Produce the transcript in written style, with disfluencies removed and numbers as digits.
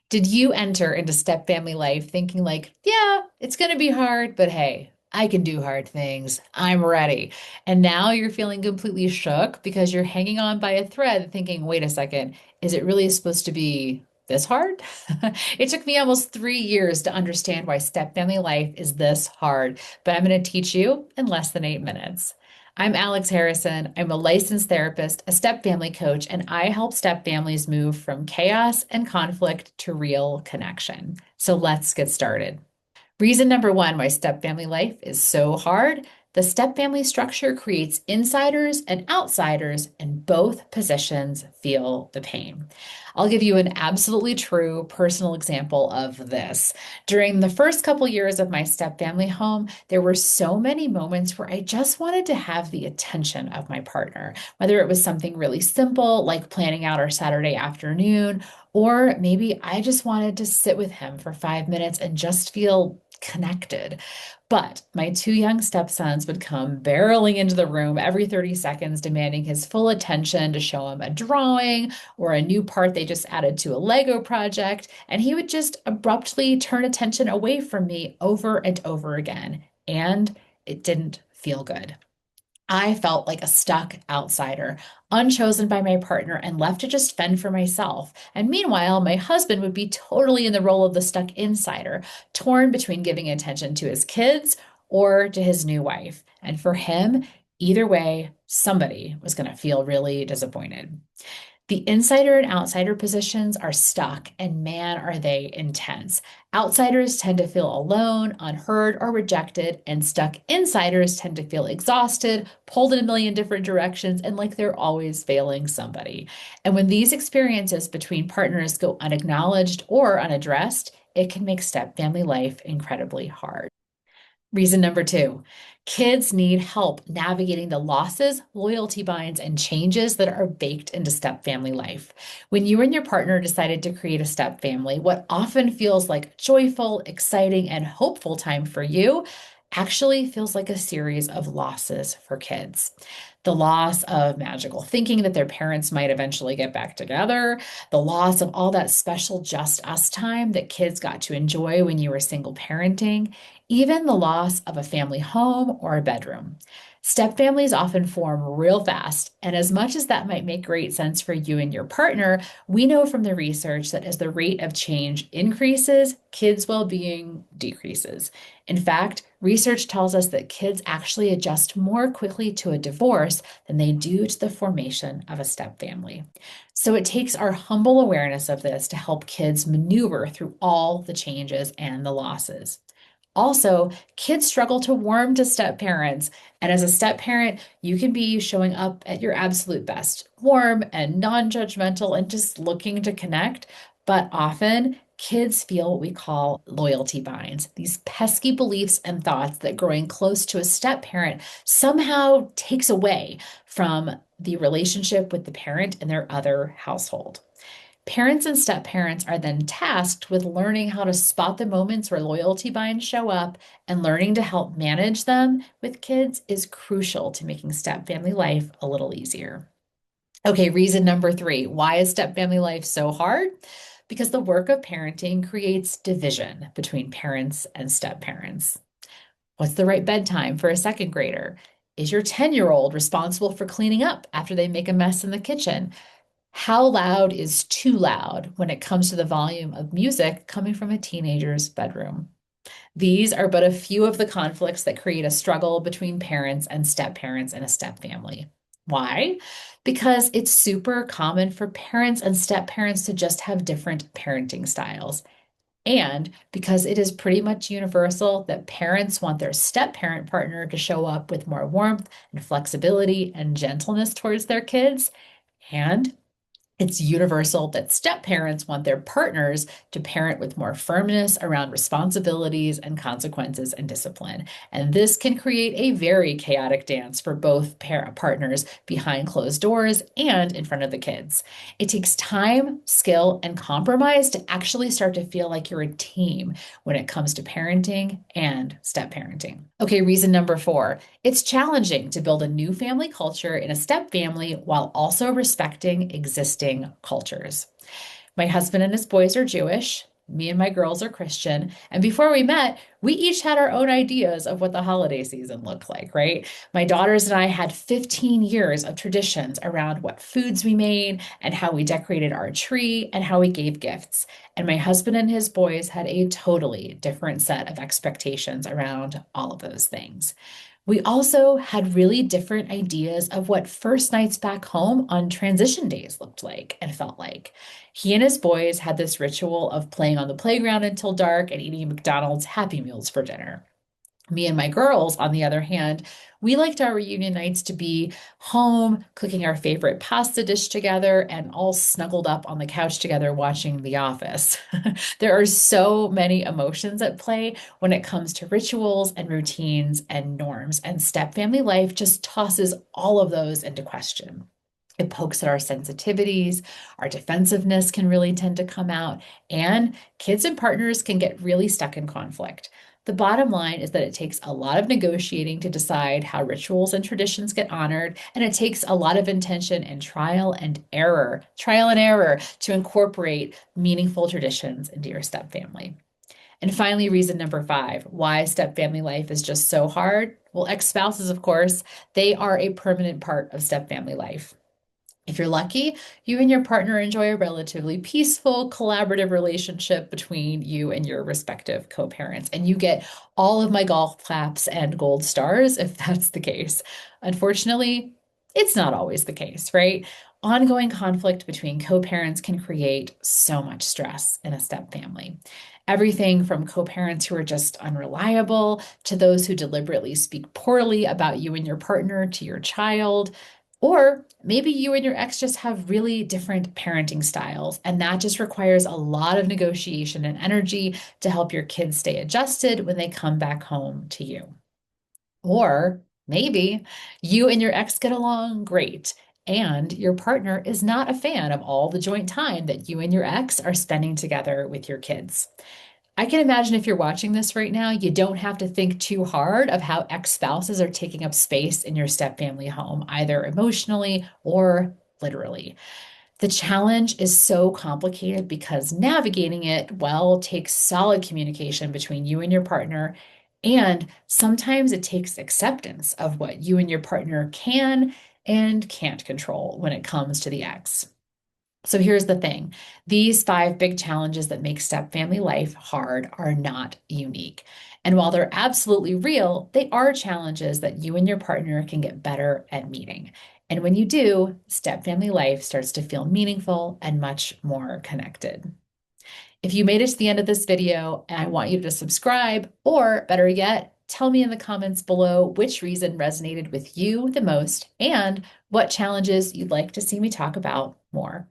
Did you enter into step family life thinking like, yeah, it's going to be hard, but hey, I can do hard things. I'm ready. And now you're feeling completely shook because you're hanging on by a thread thinking, wait a second, is it really supposed to be this hard? It took me almost 3 years to understand why step family life is this hard, but I'm going to teach you in less than 8 minutes. I'm Alex Harrison. I'm a licensed therapist, a step family coach, and I help step families move from chaos and conflict to real connection. So let's get started. Reason number one why step family life is so hard: the step family structure creates insiders and outsiders, and both positions feel the pain. I'll give you an absolutely true personal example of this. During the first couple years of my step family home, there were so many moments where I just wanted to have the attention of my partner, whether it was something really simple like planning out our Saturday afternoon, or maybe I just wanted to sit with him for 5 minutes and just feel connected. But my two young stepsons would come barreling into the room every 30 seconds, demanding his full attention to show him a drawing or a new part they just added to a Lego project. And he would just abruptly turn attention away from me over and over again. And it didn't feel good. I felt like a stuck outsider, unchosen by my partner, and left to just fend for myself. And meanwhile, my husband would be totally in the role of the stuck insider, torn between giving attention to his kids or to his new wife. And for him, either way, somebody was going to feel really disappointed. The insider and outsider positions are stuck, and man, are they intense. Outsiders tend to feel alone, unheard, or rejected, and stuck insiders tend to feel exhausted, pulled in a million different directions, and like they're always failing somebody. And when these experiences between partners go unacknowledged or unaddressed, it can make step family life incredibly hard. Reason number two, kids need help navigating the losses, loyalty binds, and changes that are baked into step family life. When you and your partner decided to create a step family, what often feels like joyful, exciting, and hopeful time for you actually feels like a series of losses for kids. The loss of magical thinking that their parents might eventually get back together, the loss of all that special just us time that kids got to enjoy when you were single parenting, even the loss of a family home or a bedroom. Step families often form real fast, and as much as that might make great sense for you and your partner, we know from the research that as the rate of change increases, kids' well being decreases. In fact, research tells us that kids actually adjust more quickly to a divorce than they do to the formation of a step family. So it takes our humble awareness of this to help kids maneuver through all the changes and the losses. Also, kids struggle to warm to step parents. And as a step parent, you can be showing up at your absolute best, warm and non judgmental and just looking to connect. But often, kids feel what we call loyalty binds, these pesky beliefs and thoughts that growing close to a step parent somehow takes away from the relationship with the parent in their other household. Parents and step parents are then tasked with learning how to spot the moments where loyalty binds show up, and learning to help manage them with kids is crucial to making step family life a little easier. Okay, reason number three, why is step family life so hard? Because the work of parenting creates division between parents and step parents. What's the right bedtime for a second grader? Is your 10-year-old responsible for cleaning up after they make a mess in the kitchen? How loud is too loud when it comes to the volume of music coming from a teenager's bedroom? These are but a few of the conflicts that create a struggle between parents and step parents in a step family. Why? Because it's super common for parents and step parents to just have different parenting styles. And because it is pretty much universal that parents want their step parent partner to show up with more warmth and flexibility and gentleness towards their kids. And it's universal that step parents want their partners to parent with more firmness around responsibilities and consequences and discipline. And this can create a very chaotic dance for both partners behind closed doors and in front of the kids. It takes time, skill, and compromise to actually start to feel like you're a team when it comes to parenting and step parenting. Okay, reason number four, it's challenging to build a new family culture in a step family while also respecting existing cultures. My husband and his boys are Jewish. Me and my girls are Christian. And before we met, we each had our own ideas of what the holiday season looked like, right? My daughters and I had 15 years of traditions around what foods we made and how we decorated our tree and how we gave gifts. And my husband and his boys had a totally different set of expectations around all of those things. We also had really different ideas of what first nights back home on transition days looked like and felt like. He and his boys had this ritual of playing on the playground until dark and eating McDonald's Happy Meals for dinner. Me and my girls, on the other hand, we liked our reunion nights to be home, cooking our favorite pasta dish together, and all snuggled up on the couch together watching The Office. There are so many emotions at play when it comes to rituals and routines and norms, and step family life just tosses all of those into question. It pokes at our sensitivities, our defensiveness can really tend to come out, and kids and partners can get really stuck in conflict. The bottom line is that it takes a lot of negotiating to decide how rituals and traditions get honored, and it takes a lot of intention and trial and error to incorporate meaningful traditions into your step family. And finally, reason number five, why step family life is just so hard. Well, ex-spouses, of course, they are a permanent part of step family life. If you're lucky, you and your partner enjoy a relatively peaceful, collaborative relationship between you and your respective co parents, and you get all of my golf claps and gold stars if that's the case. Unfortunately, it's not always the case, right? Ongoing conflict between co parents can create so much stress in a step family. Everything from co parents who are just unreliable to those who deliberately speak poorly about you and your partner to your child. Or maybe you and your ex just have really different parenting styles, and that just requires a lot of negotiation and energy to help your kids stay adjusted when they come back home to you. Or maybe you and your ex get along great, and your partner is not a fan of all the joint time that you and your ex are spending together with your kids. I can imagine if you're watching this right now, you don't have to think too hard of how ex-spouses are taking up space in your step family home, either emotionally or literally. The challenge is so complicated because navigating it well takes solid communication between you and your partner. And sometimes it takes acceptance of what you and your partner can and can't control when it comes to the ex. So here's the thing. These five big challenges that make step family life hard are not unique. And while they're absolutely real, they are challenges that you and your partner can get better at meeting. And when you do, step family life starts to feel meaningful and much more connected. If you made it to the end of this video, I want you to subscribe, or better yet, tell me in the comments below which reason resonated with you the most and what challenges you'd like to see me talk about more.